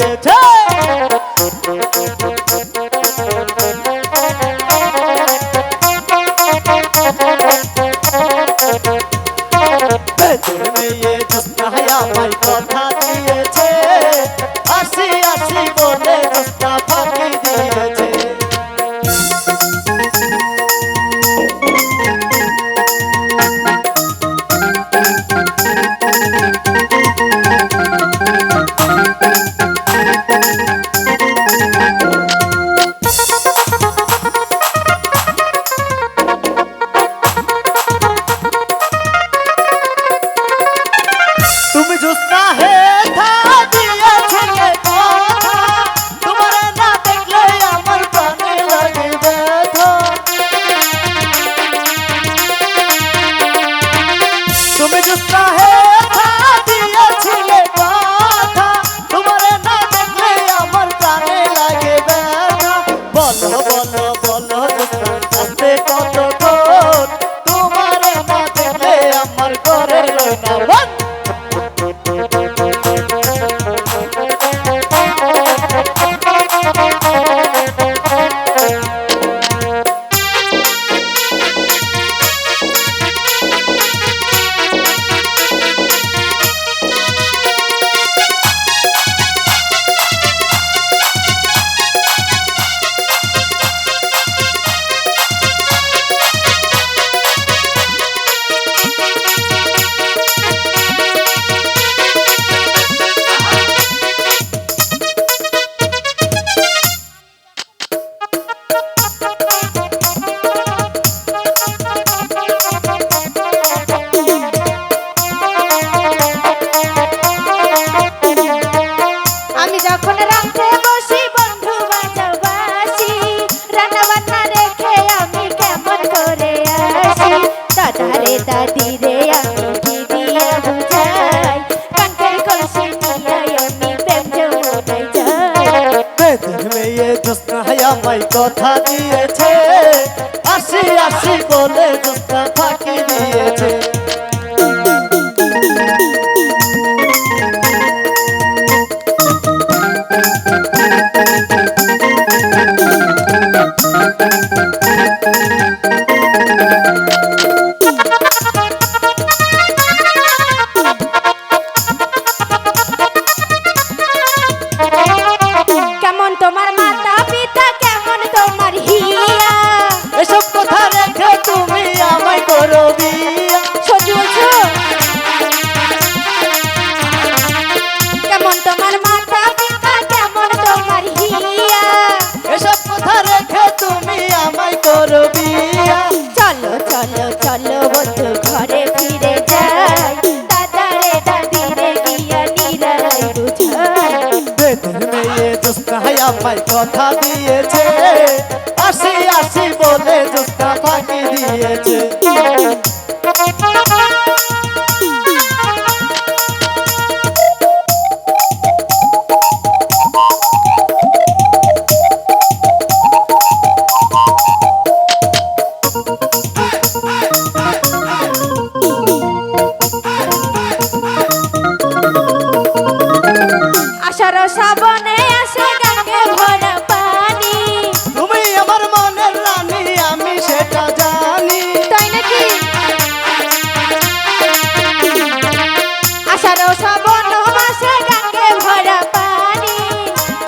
দিয়েছে। মেয়ে জোৎস্না আমায় কথা দিয়েছে, আসি আসি বলে জোৎস্না ফাঁকি দিয়েছে। তুমি জোৎস্না হে থা দিয়েছিলে কথা, তোমার না দেখলে আমার প্রাণে লাগে ব্যথা। তুমি জোৎস্না হে থা দিয়েছিলে কথা, তোমার না দেখলে আমার প্রাণে লাগে ব্যথা। বলো বলো বলো জোৎস্না আসতে কতক্ষণ, তোমার না দেখলে আমার ঘরে রয় না বল। দাদি রে আমি কি দিয়া বুঝাই, কানকের কলসি নিয়ে আমি প্রেম যমুনায় যাই। বেদের মেয়ে জোৎস্না আমায় কথা দিয়েছে, আসি আসি বলে জোৎস্না ফাঁকি দিয়েছে। কেমন তোমার মাতা পিতা, কেমন তোমার হিয়া, এসব কথা রেখে তুমি আমায় করো বিয়া। সত্যি বলছো? কেমন তোমার মাতা পিতা, কেমন তোমার হিয়া, এসব কথা রেখে তুমি আমায় করো বিয়া। চলো চলো চলো বন্ধু ঘরে ফিরে যাই, দাদা রে দাদি রে গিয়া নিরালাই বুঝাই। বেদের মেয়ে জোৎস্না আমায় কথা দিয়েছে, আসি আসি বলে জোৎস্না ফাঁকি দিয়েছে। আষাঢ় শ্রাবণে আসে গঙ্গে ভরা পানি, তুমি আমার মনের রানী আমি সেটা জানি। তাই নাকি? আষাঢ় শ্রাবণ মাসে গঙ্গে ভরা পানি,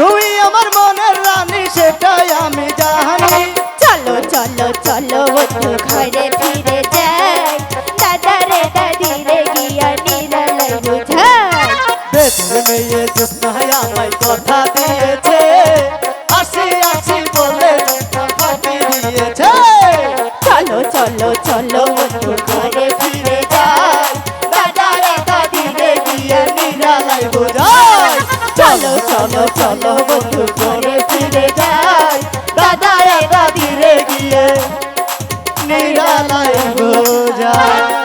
তুমি আমার মনের রানী সেটাই আমি জানি। চলো চলো চলো বন্ধু ঘরে ফিরে যাই, দাদা রে দাদি রে গিয়া নিরালাই বুঝাই। বেদের মেয়ে জোৎস্না আমায় কথা দিয়েছে, আসি আসি বলে জোৎস্না ফাঁকি দিয়েছে। চলো চলো চলো বন্ধু ঘরে ফিরে যাই, দাদা রে দাদি রে গিয়া নিরালাই বুঝাই। চলো চলো চলো বন্ধু ঘরে ফিরে যাই, দাদা দাদি রে গিয়ে নিরালাই বুঝাই।